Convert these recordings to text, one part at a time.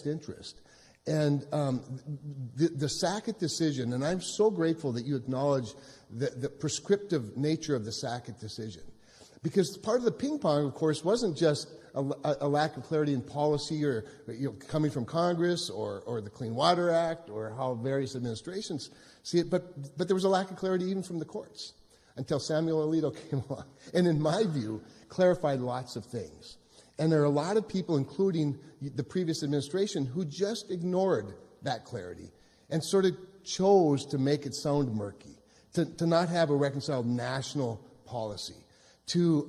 interest. And the Sackett decision, and I'm so grateful that you acknowledge the prescriptive nature of the Sackett decision. Because part of the ping pong, of course, wasn't just a lack of clarity in policy or coming from Congress or the Clean Water Act or how various administrations see it, but there was a lack of clarity even from the courts until Samuel Alito came along. And in my view, clarified lots of things. And there are a lot of people, including the previous administration, who just ignored that clarity and sort of chose to make it sound murky, to not have a reconciled national policy, to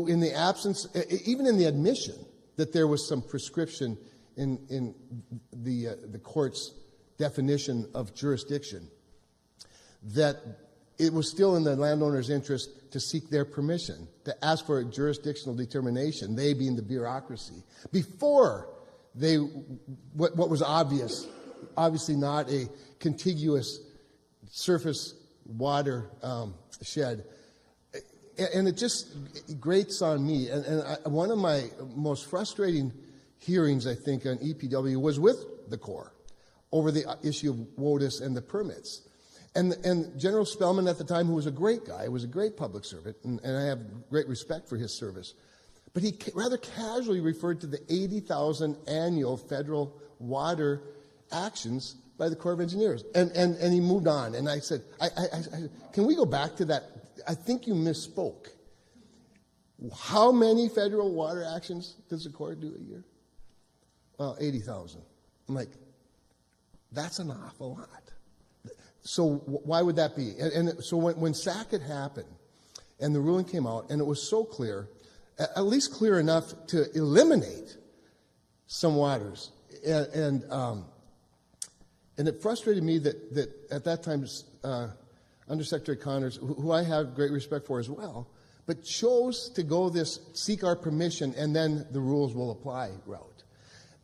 in the absence, even in the admission that there was some prescription in the court's definition of jurisdiction, that it was still in the landowner's interest to seek their permission, to ask for a jurisdictional determination, they being the bureaucracy, before what was obviously not a contiguous surface water shed. And it just grates on me. And one of my most frustrating hearings, I think, on EPW was with the Corps over the issue of WOTUS and the permits. And General Spellman at the time, who was a great guy, was a great public servant, and I have great respect for his service, but he rather casually referred to the 80,000 annual federal water actions by the Corps of Engineers. And he moved on. And I said, can we go back to that? I think you misspoke. How many federal water actions does the Corps do a year? Well, 80,000. I'm like, that's an awful lot. So why would that be? And so when Sackett happened and the ruling came out and it was so clear, at least clear enough to eliminate some waters, and it frustrated me that at that time Undersecretary Connors, who I have great respect for as well, but chose to go this seek our permission and then the rules will apply route.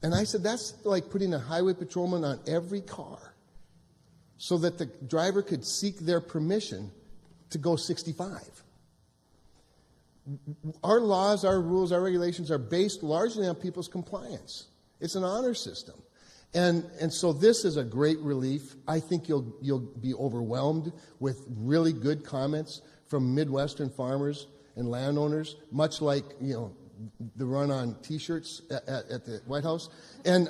And I said, that's like putting a highway patrolman on every car so that the driver could seek their permission to go 65. Our laws, our rules, our regulations are based largely on people's compliance. It's an honor system. And so this is a great relief. I think you'll be overwhelmed with really good comments from Midwestern farmers and landowners, much like the run on T-shirts at the White House. And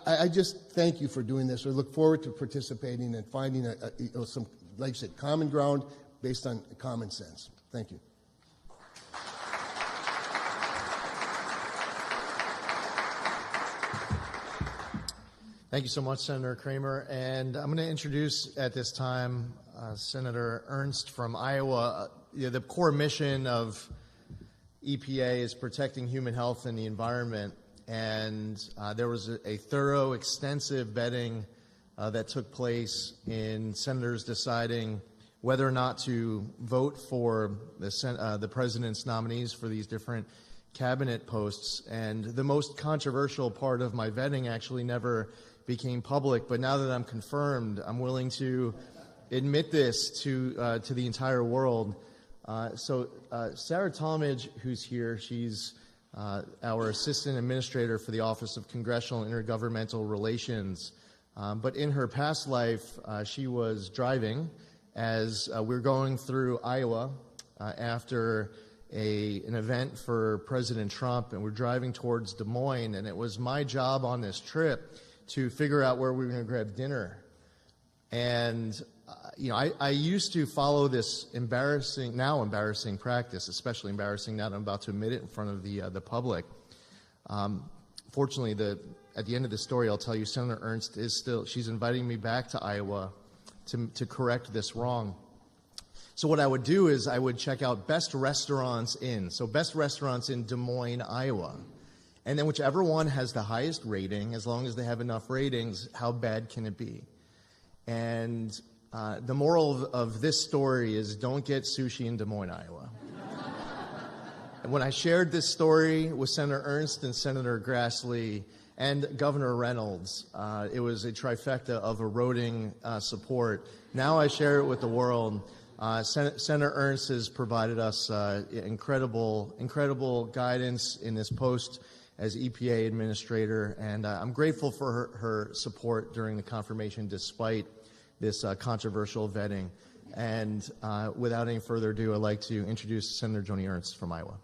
I just thank you for doing this. I look forward to participating and finding some, like I said, common ground based on common sense. Thank you. Thank you so much, Senator Cramer. And I'm going to introduce at this time Senator Ernst from Iowa. The core mission of EPA is protecting human health and the environment. And there was a thorough, extensive vetting that took place in senators deciding whether or not to vote for the president's nominees for these different cabinet posts. And the most controversial part of my vetting actually never became public, but now that I'm confirmed, I'm willing to admit this to the entire world. So Sarah Talmadge, who's here, she's our Assistant Administrator for the Office of Congressional and Intergovernmental Relations. But in her past life, she was driving as we're going through Iowa after an event for President Trump, and we're driving towards Des Moines, and it was my job on this trip to figure out where we were going to grab dinner. And I used to follow this embarrassing practice, especially embarrassing now that I'm about to admit it in front of the public. Fortunately, at the end of the story, I'll tell you Senator Ernst she's inviting me back to Iowa to correct this wrong. So what I would do is I would check out best restaurants in Des Moines, Iowa. And then whichever one has the highest rating, as long as they have enough ratings, how bad can it be? And the moral of this story is don't get sushi in Des Moines, Iowa. And when I shared this story with Senator Ernst and Senator Grassley and Governor Reynolds, it was a trifecta of eroding support. Now I share it with the world. Senator Ernst has provided us incredible guidance in this post as EPA administrator, and I'm grateful for her support during the confirmation despite this controversial vetting. And without any further ado, I'd like to introduce Senator Joni Ernst from Iowa.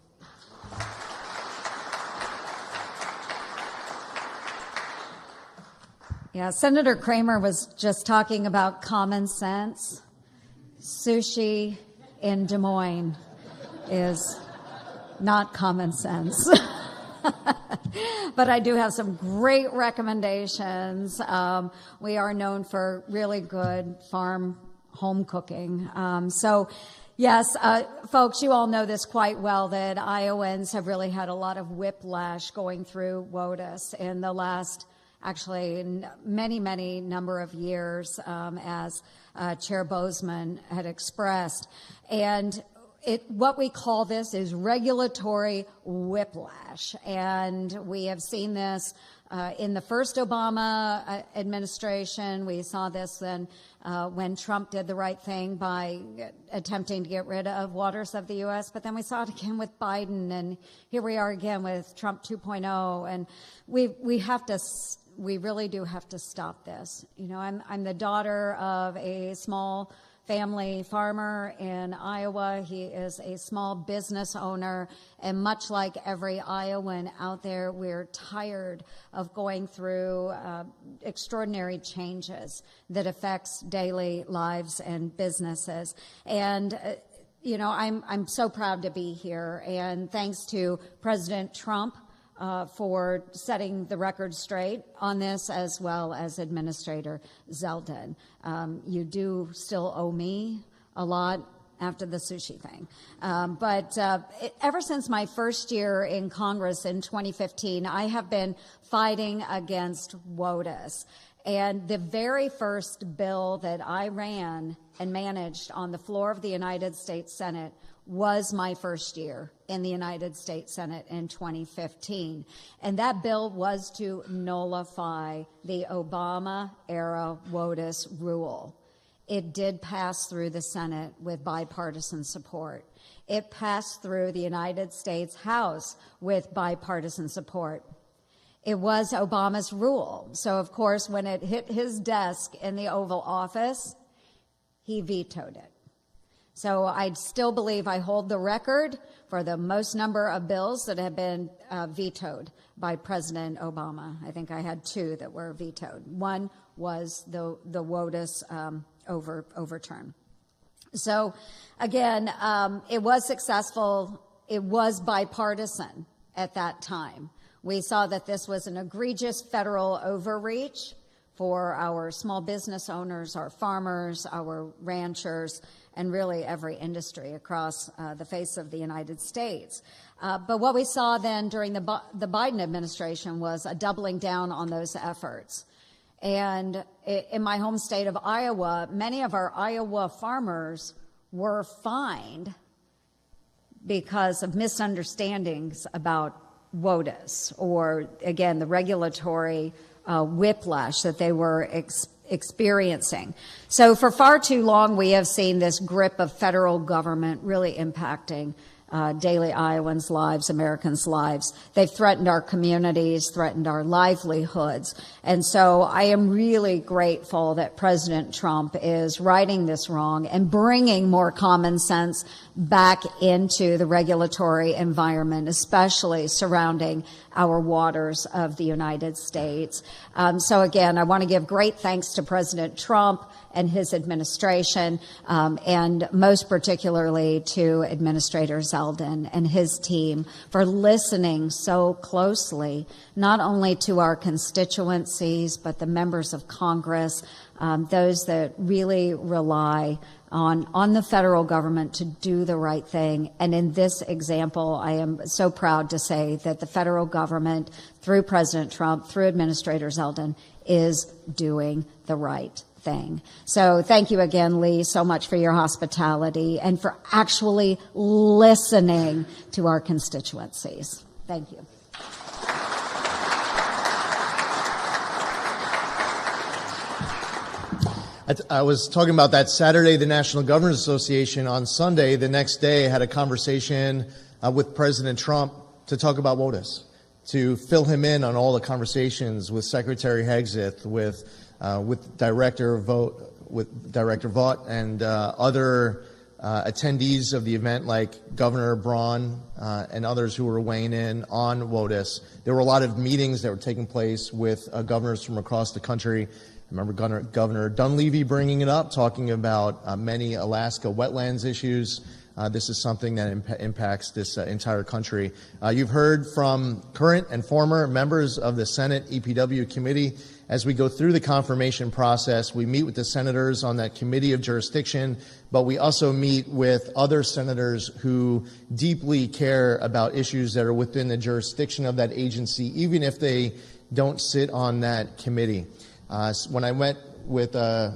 Yeah, Senator Cramer was just talking about common sense. Sushi in Des Moines is not common sense. But I do have some great recommendations. We are known for really good farm home cooking. Yes, folks, you all know this quite well, that Iowans have really had a lot of whiplash going through WOTUS in the last actually many number of years, as Chair Boozman had expressed. And what we call this is regulatory whiplash. And we have seen this in the first Obama administration. We saw this then when Trump did the right thing by attempting to get rid of waters of the U.S., but then we saw it again with Biden, and here we are again with Trump 2.0. And we really do have to stop this. You know, I'm the daughter of a small family farmer in Iowa. He is a small business owner, and much like every Iowan out there, we're tired of going through extraordinary changes that affects daily lives and businesses. And you know, I'm so proud to be here, and thanks to President Trump for setting the record straight on this, as well as Administrator Zeldin. You do still owe me a lot after the sushi thing. But ever since my first year in Congress in 2015, I have been fighting against WOTUS. And the very first bill that I ran and managed on the floor of the United States Senate was my first year in the United States Senate in 2015. And that bill was to nullify the Obama-era WOTUS rule. It did pass through the Senate with bipartisan support. It passed through the United States House with bipartisan support. It was Obama's rule. So, of course, when it hit his desk in the Oval Office, he vetoed it. So I still believe I hold the record for the most number of bills that have been vetoed by President Obama. I think I had 2 that were vetoed. One was the WOTUS overturn. So again, it was successful. It was bipartisan at that time. We saw that this was an egregious federal overreach for our small business owners, our farmers, our ranchers, and really every industry across the face of the United States. But what we saw then during the Biden administration was a doubling down on those efforts. And in my home state of Iowa, many of our Iowa farmers were fined because of misunderstandings about WOTUS, or again, the regulatory whiplash that they were experiencing. So for far too long, we have seen this grip of federal government really impacting daily Iowans' lives, Americans' lives. They've threatened our communities, threatened our livelihoods. And so I am really grateful that President Trump is righting this wrong and bringing more common sense back into the regulatory environment, especially surrounding our waters of the United States. So again, I want to give great thanks to President Trump and his administration, and most particularly to Administrator Zeldin and his team for listening so closely, not only to our constituencies, but the members of Congress, those that really rely on the federal government to do the right thing. And in this example, I am so proud to say that the federal government, through President Trump, through Administrator Zeldin, is doing the right thing. So thank you again, Lee, so much for your hospitality and for actually listening to our constituencies. Thank you. I was talking about that Saturday, the National Governors Association. On Sunday, the next day, had a conversation with President Trump to talk about WOTUS. to fill him in on all the conversations with Secretary Hegseth, with Director Vaught, and other attendees of the event, like Governor Braun and others who were weighing in on WOTUS. There were a lot of meetings that were taking place with governors from across the country. I remember Governor Dunleavy bringing it up, talking about many Alaska wetlands issues. This is something that impacts this entire country. You've heard from current and former members of the Senate EPW committee. As we go through the confirmation process, we meet with the senators on that committee of jurisdiction, but we also meet with other senators who deeply care about issues that are within the jurisdiction of that agency, even if they don't sit on that committee. When I went with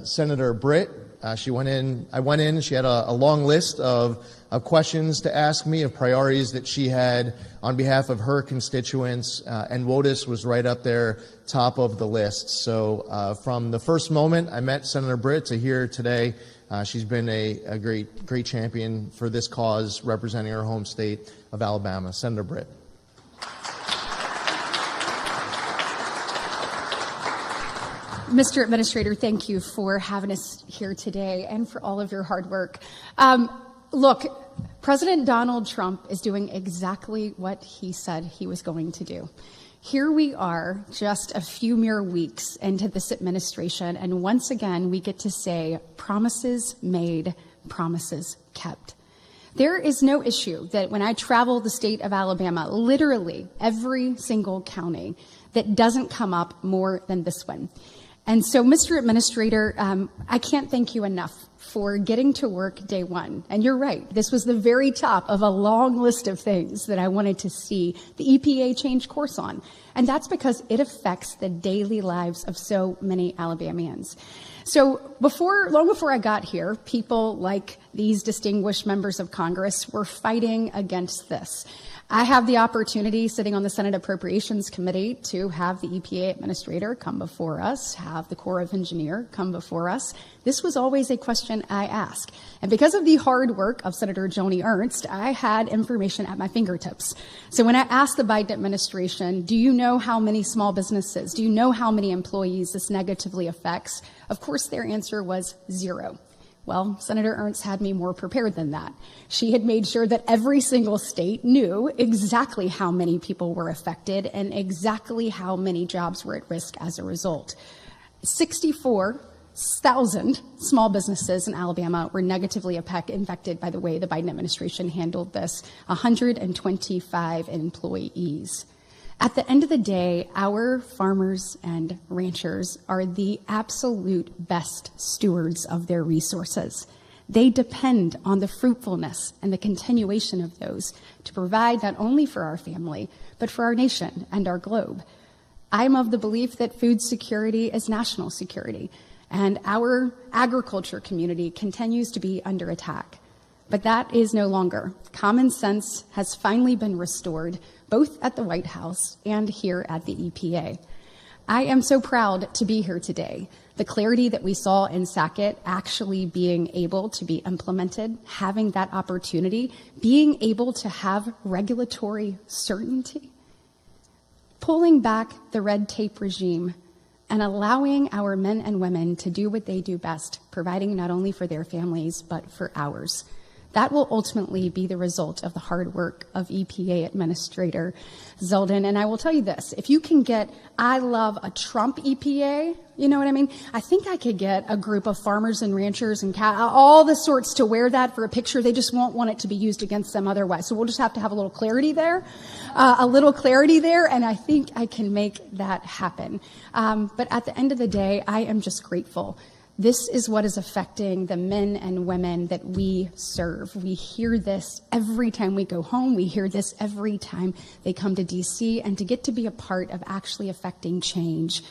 Senator Britt, I went in, she had a long list of questions to ask me, of priorities that she had on behalf of her constituents, and WOTUS was right up there, top of the list. So from the first moment I met Senator Britt to here today, she's been a great champion for this cause, representing her home state of Alabama. Senator Britt. Mr. Administrator, thank you for having us here today and for all of your hard work. Look, President Donald Trump is doing exactly what he said he was going to do. Here we are, just a few mere weeks into this administration, and once again we get to say promises made, promises kept. There is no issue that when I travel the state of Alabama, literally every single county, that doesn't come up more than this one. And so, Mr. Administrator, I can't thank you enough for getting to work day one. And you're right, this was the very top of a long list of things that I wanted to see the EPA change course on. And that's because it affects the daily lives of so many Alabamians. So long before I got here, people like these distinguished members of Congress were fighting against this. I have the opportunity, sitting on the Senate Appropriations Committee, to have the EPA administrator come before us, have the Corps of Engineers come before us. This was always a question I asked. And because of the hard work of Senator Joni Ernst, I had information at my fingertips. So when I asked the Biden administration, do you know how many small businesses, do you know how many employees this negatively affects? Of course, their answer was 0. Well, Senator Ernst had me more prepared than that. She had made sure that every single state knew exactly how many people were affected and exactly how many jobs were at risk as a result. 64,000 small businesses in Alabama were negatively affected by the way the Biden administration handled this, 125 employees. At the end of the day, our farmers and ranchers are the absolute best stewards of their resources. They depend on the fruitfulness and the continuation of those to provide not only for our family, but for our nation and our globe. I'm of the belief that food security is national security, and our agriculture community continues to be under attack. But that is no longer. Common sense has finally been restored, both at the White House and here at the EPA. I am so proud to be here today. The clarity that we saw in Sackett actually being able to be implemented, having that opportunity, being able to have regulatory certainty, pulling back the red tape regime, and allowing our men and women to do what they do best, providing not only for their families, but for ours. That will ultimately be the result of the hard work of EPA Administrator Zeldin. And I will tell you this, if you can get, I love a Trump EPA, you know what I mean? I think I could get a group of farmers and ranchers and all the sorts to wear that for a picture. They just won't want it to be used against them otherwise. So we'll just have to have a little clarity there, and I think I can make that happen. But at the end of the day, I am just grateful. This is what is affecting the men and women that we serve. We hear this every time we go home. We hear this every time they come to DC, and to get to be a part of actually affecting change,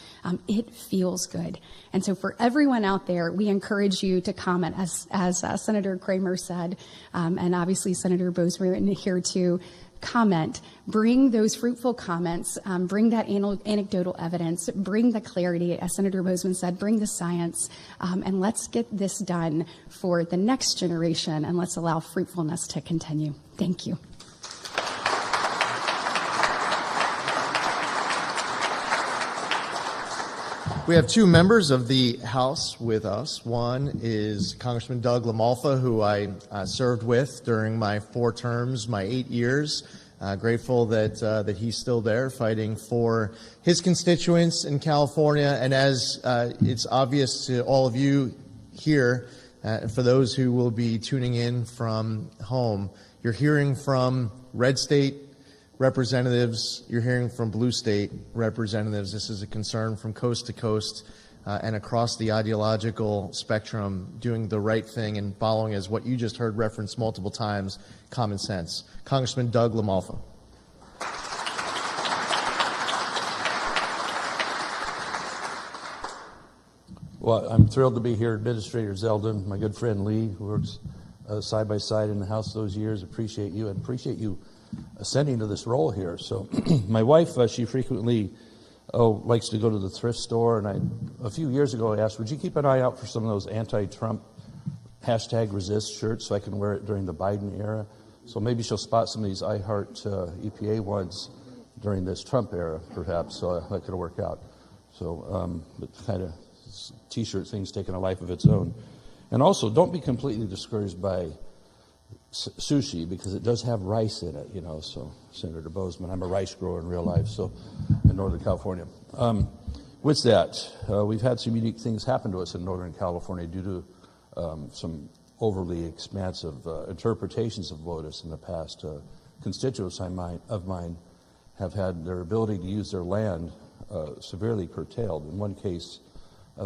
it feels good. And so for everyone out there, we encourage you to comment, as Senator Cramer said, and obviously Senator Boozman here too. Comment, bring those fruitful comments, bring that anecdotal evidence, bring the clarity, as Senator Boozman said, bring the science, and let's get this done for the next generation, and let's allow fruitfulness to continue. Thank you. We have two members of the House with us. One is Congressman Doug LaMalfa, who I served with during my 4 terms, my 8 years. Grateful that he's still there fighting for his constituents in California. And as it's obvious to all of you here, and for those who will be tuning in from home, you're hearing from red state representatives, you're hearing from blue state representatives. This is a concern from coast to coast and across the ideological spectrum, doing the right thing and following, as what you just heard referenced multiple times, common sense. Congressman Doug LaMalfa. Well, I'm thrilled to be here. Administrator Zeldin, my good friend Lee, who works side by side in the House those years. Appreciate you, and appreciate you ascending to this role here. So my wife, she frequently likes to go to the thrift store, and a few years ago I asked, would you keep an eye out for some of those anti-Trump #resist shirts so I can wear it during the Biden era? So maybe she'll spot some of these I Heart EPA ones during this Trump era, perhaps, so that could work out. So but kind of T-shirt thing's taking a life of its own. And also, don't be completely discouraged by sushi, because it does have rice in it, you know. So, Senator Boozman, I'm a rice grower in real life, so in Northern California. With that, we've had some unique things happen to us in Northern California due to some overly expansive interpretations of WOTUS in the past. Constituents of mine have had their ability to use their land severely curtailed. In one case,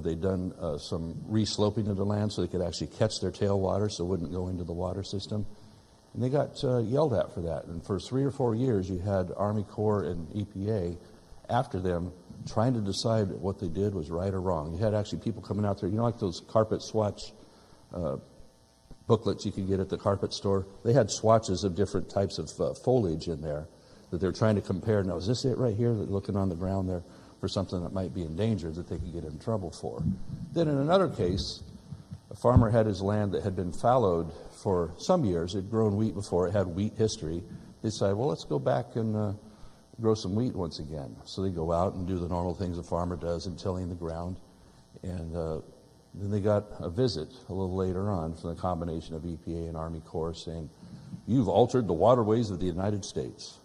they'd done some resloping of the land so they could actually catch their tailwater so it wouldn't go into the water system. And they got yelled at for that. And for 3 or 4 years, you had Army Corps and EPA after them trying to decide what they did was right or wrong. You had actually people coming out there, you know, like those carpet swatch booklets you could get at the carpet store. They had swatches of different types of foliage in there that they're trying to compare. Now, is this it right here? They're looking on the ground there for something that might be endangered that they could get in trouble for. Then in another case, a farmer had his land that had been fallowed for some years. It had grown wheat before. It had wheat history. They decided, well, let's go back and grow some wheat once again. So they go out and do the normal things a farmer does in tilling the ground. And then they got a visit a little later on from the combination of EPA and Army Corps saying, you've altered the waterways of the United States.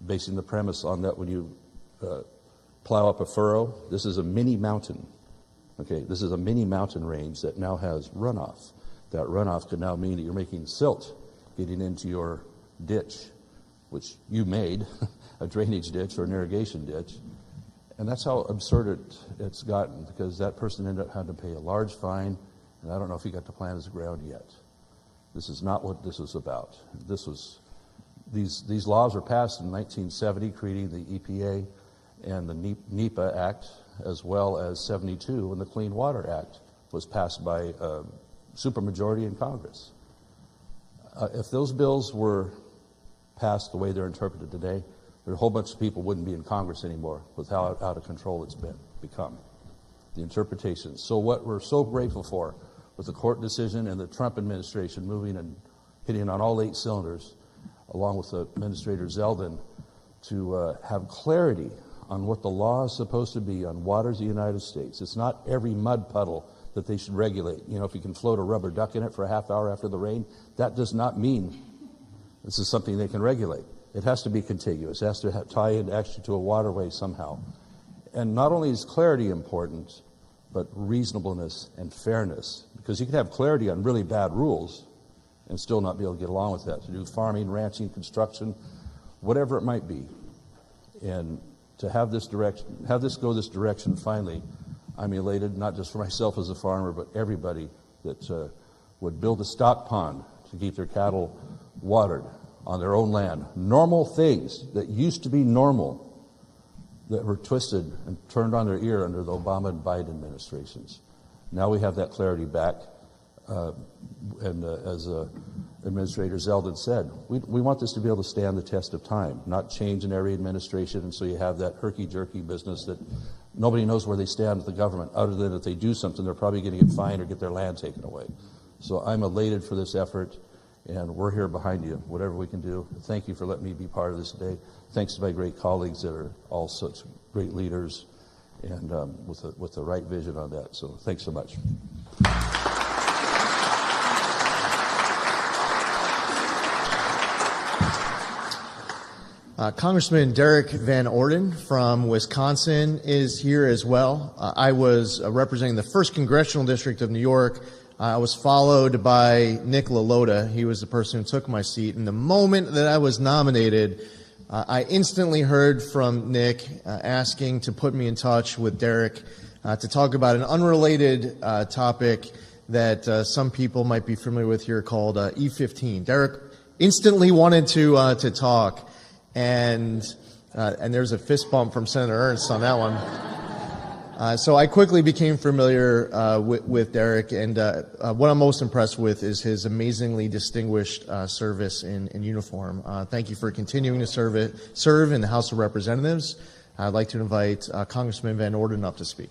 Basing the premise on that when you plow up a furrow, this is a mini mountain. Okay, this is a mini mountain range that now has runoff. That runoff could now mean that you're making silt getting into your ditch, which you made, a drainage ditch or an irrigation ditch. And that's how absurd it's gotten, because that person ended up having to pay a large fine, and I don't know if he got to plant his ground yet. This is not what this was about. These laws were passed in 1970, creating the EPA and the NEPA Act, as well as 72 when the Clean Water Act was passed by a supermajority in Congress. If those bills were passed the way they're interpreted today, a whole bunch of people wouldn't be in Congress anymore with how out of control it's become, the interpretations. So what we're so grateful for with the court decision and the Trump administration moving and hitting on all 8 cylinders, along with Administrator Zeldin, to have clarity on what the law is supposed to be on waters of the United States. It's not every mud puddle that they should regulate. You know, if you can float a rubber duck in it for a half hour after the rain, that does not mean this is something they can regulate. It has to be contiguous. It has to tie in actually to a waterway somehow. And not only is clarity important, but reasonableness and fairness. Because you can have clarity on really bad rules and still not be able to get along with that, to do farming, ranching, construction, whatever it might be. And to have this go this direction finally, I'm elated, not just for myself as a farmer, but everybody that would build a stock pond to keep their cattle watered on their own land. Normal things that used to be normal that were twisted and turned on their ear under the Obama and Biden administrations. Now we have that clarity back. And as Administrator Zeldin said, we want this to be able to stand the test of time, not change in every administration, and so you have that herky-jerky business that nobody knows where they stand with the government, other than if they do something, they're probably going to get fined or get their land taken away. So I'm elated for this effort, and we're here behind you, whatever we can do. Thank you for letting me be part of this today. Thanks to my great colleagues that are all such great leaders. and with the right vision on that. So thanks so much. Congressman Derek Van Orden from Wisconsin is here as well. I was representing the 1st Congressional District of New York. I was followed by Nick LaLota. He was the person who took my seat. And the moment that I was nominated, I instantly heard from Nick asking to put me in touch with Derek to talk about an unrelated topic that some people might be familiar with here called E15. Derek instantly wanted to talk. And there's a fist bump from Senator Ernst on that one. So I quickly became familiar with Derek, and what I'm most impressed with is his amazingly distinguished service in uniform. Thank you for continuing to serve in the House of Representatives. I'd like to invite Congressman Van Orden up to speak.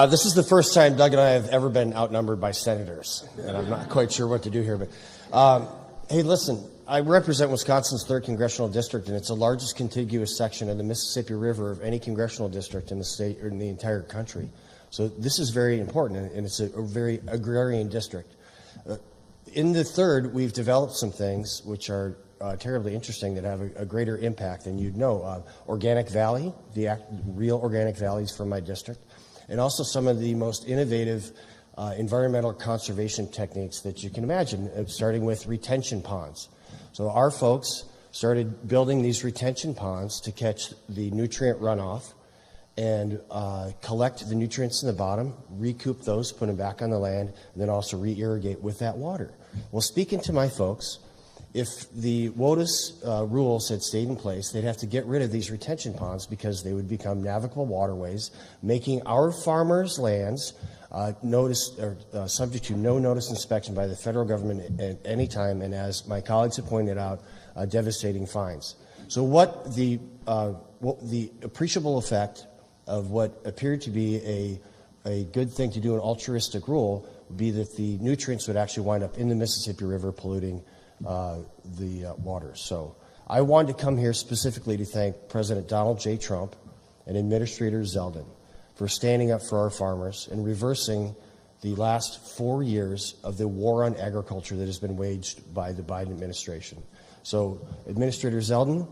This is the first time Doug and I have ever been outnumbered by senators, and I'm not quite sure what to do here. But hey, listen, I represent Wisconsin's 3rd Congressional District, and it's the largest contiguous section of the Mississippi River of any congressional district in the state or in the entire country. So this is very important, and it's a very agrarian district. In the 3rd, we've developed some things which are terribly interesting that have a greater impact than you'd know. Organic Valley, the real organic valleys from my district, and also some of the most innovative environmental conservation techniques that you can imagine, starting with retention ponds. So our folks started building these retention ponds to catch the nutrient runoff and collect the nutrients in the bottom, recoup those, put them back on the land, and then also re-irrigate with that water. Well, speaking to my folks, if the WOTUS rules had stayed in place, they'd have to get rid of these retention ponds because they would become navigable waterways, making our farmers' lands subject to no notice inspection by the federal government at any time, and as my colleagues have pointed out, devastating fines. So what the appreciable effect of what appeared to be a good thing to do, an altruistic rule, would be that the nutrients would actually wind up in the Mississippi River polluting the waters. So I wanted to come here specifically to thank President Donald J. Trump and Administrator Zeldin for standing up for our farmers and reversing the last 4 years of the war on agriculture that has been waged by the Biden administration. So Administrator Zeldin,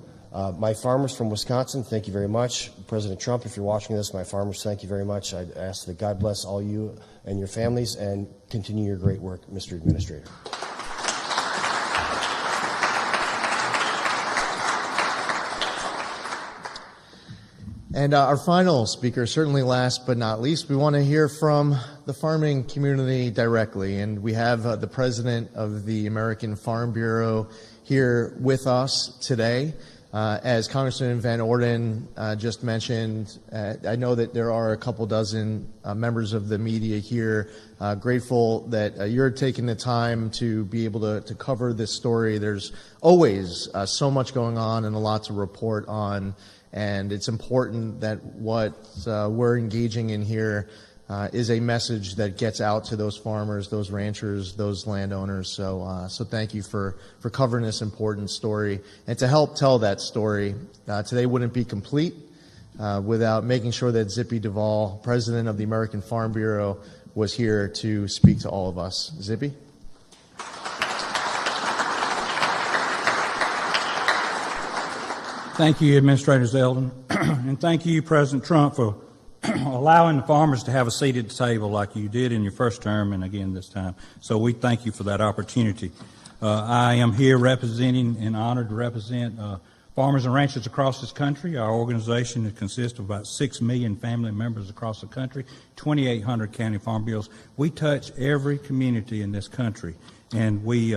my farmers from Wisconsin, thank you very much. President Trump, if you're watching this, my farmers, thank you very much. I ask that God bless all you and your families and continue your great work, Mr. Administrator. And our final speaker, certainly last but not least, we want to hear from the farming community directly. And we have the president of the American Farm Bureau here with us today. As Congressman Van Orden just mentioned, I know that there are a couple dozen members of the media here. Grateful that you're taking the time to be able to cover this story. There's always so much going on and a lot to report on. And it's important that what we're engaging in here is a message that gets out to those farmers, those ranchers, those landowners. So thank you for covering this important story. And to help tell that story, today wouldn't be complete without making sure that Zippy Duvall, president of the American Farm Bureau, was here to speak to all of us. Zippy? Thank you, Administrator Zeldin, and thank you, President Trump, for allowing the farmers to have a seat at the table like you did in your first term and again this time. So we thank you for that opportunity. I am here representing and honored to represent farmers and ranchers across this country. Our organization consists of about 6 million family members across the country, 2,800 county farm bureaus. We touch every community in this country, and we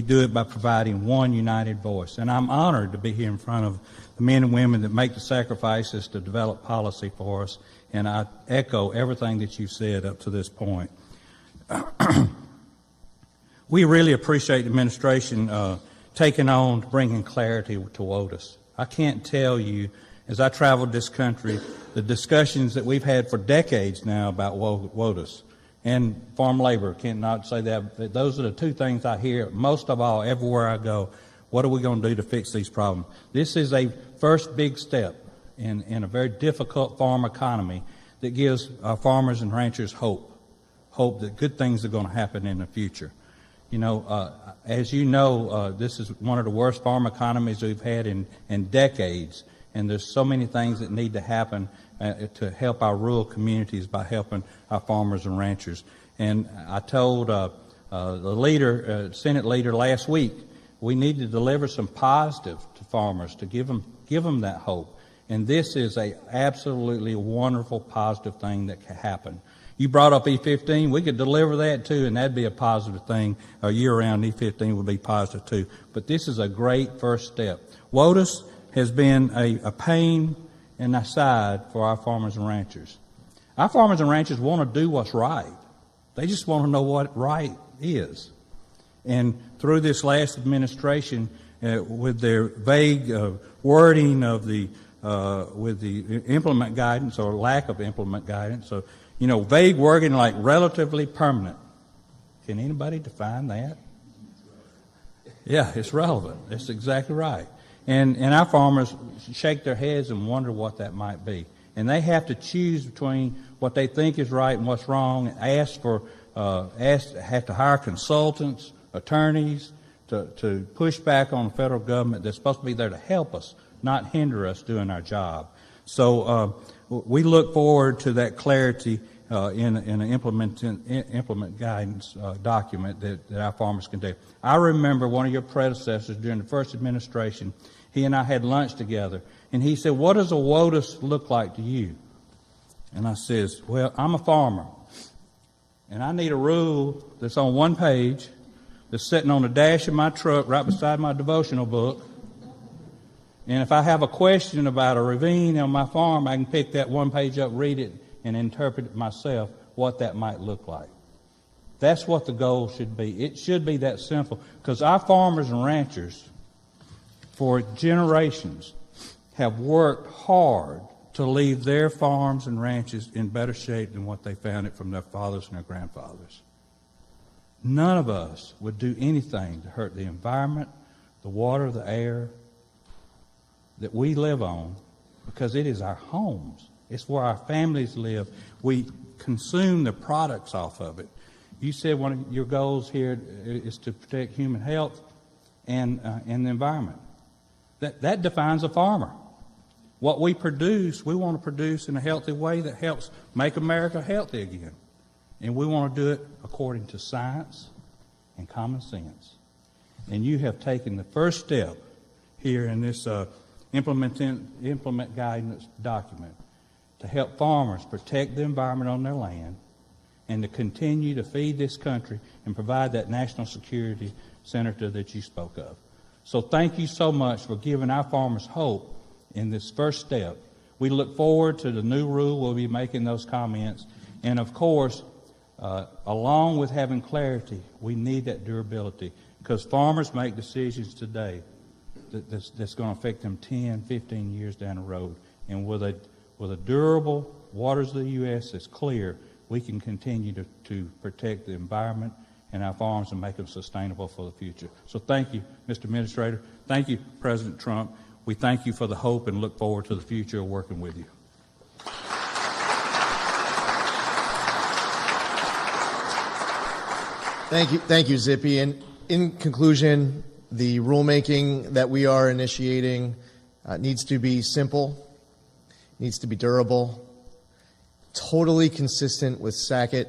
do it by providing one united voice. And I'm honored to be here in front of the men and women that make the sacrifices to develop policy for us. And I echo everything that you've said up to this point. We really appreciate the administration taking on bringing clarity to WOTUS. I can't tell you, as I traveled this country, the discussions that we've had for decades now about WOTUS. And farm labor, cannot say that. Those are the two things I hear most of all everywhere I go. What are we going to do to fix these problems? This is a first big step in a very difficult farm economy that gives our farmers and ranchers hope that good things are going to happen in the future. You know, as you know, this is one of the worst farm economies we've had in decades, and there's so many things that need to happen to help our rural communities by helping our farmers and ranchers. And I told the Senate leader last week, we need to deliver some positive to farmers to give them that hope. And this is a absolutely wonderful positive thing that can happen. You brought up E15. We could deliver that too, and that'd be a positive thing. A year-round E15 would be positive too. But this is a great first step. WOTUS has been a pain in the side for our farmers and ranchers. Our farmers and ranchers want to do what's right. They just want to know what right is. And through this last administration, with their vague wording of with the implement guidance or lack of implement guidance, so vague wording like relatively permanent. Can anybody define that? Yeah, it's relevant. That's exactly right. And our farmers shake their heads and wonder what that might be. And they have to choose between what they think is right and what's wrong, and have to hire consultants, attorneys, to push back on the federal government that's supposed to be there to help us, not hinder us doing our job. So we look forward to that clarity in an implement guidance document that our farmers can do. I remember one of your predecessors during the first administration, he and I had lunch together, and he said, "What does a WOTUS look like to you?" And I says, "Well, I'm a farmer, and I need a rule that's on one page, that's sitting on the dash of my truck right beside my devotional book. And if I have a question about a ravine on my farm, I can pick that one page up, read it, and interpret it myself what that might look like." That's what the goal should be. It should be that simple, because our farmers and ranchers for generations have worked hard to leave their farms and ranches in better shape than what they found it from their fathers and their grandfathers. None of us would do anything to hurt the environment, the water, the air that we live on, because it is our homes. It's where our families live. We consume the products off of it. You said one of your goals here is to protect human health and the environment. That defines a farmer. What we produce, we want to produce in a healthy way that helps make America healthy again. And we want to do it according to science and common sense. And you have taken the first step here in this implement guidance document to help farmers protect the environment on their land and to continue to feed this country and provide that national security, Senator, that you spoke of. So thank you so much for giving our farmers hope in this first step. We look forward to the new rule. We'll be making those comments. And of course, along with having clarity, we need that durability, because farmers make decisions today that's going to affect them 10, 15 years down the road. And with a durable waters of the U.S. that's clear, we can continue to protect the environment and our farms and make them sustainable for the future. So thank you, Mr. Administrator. Thank you, President Trump. We thank you for the hope and look forward to the future of working with you. Thank you, Zippy. And in conclusion, the rulemaking that we are initiating needs to be simple, needs to be durable, totally consistent with SACIT,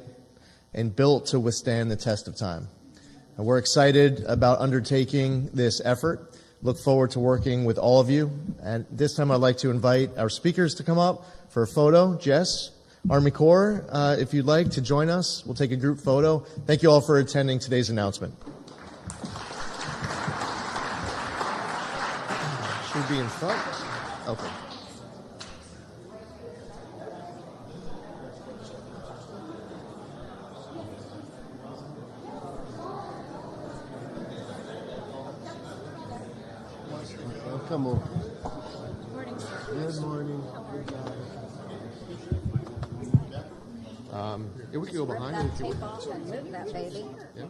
and built to withstand the test of time. And we're excited about undertaking this effort. Look forward to working with all of you. And this time I'd like to invite our speakers to come up for a photo. Jess, Army Corps, if you'd like to join us, we'll take a group photo. Thank you all for attending today's announcement. Should we be in front? Okay. Come over. Good morning. Yeah, we can go behind it if you want. Take off and move that baby. Yeah.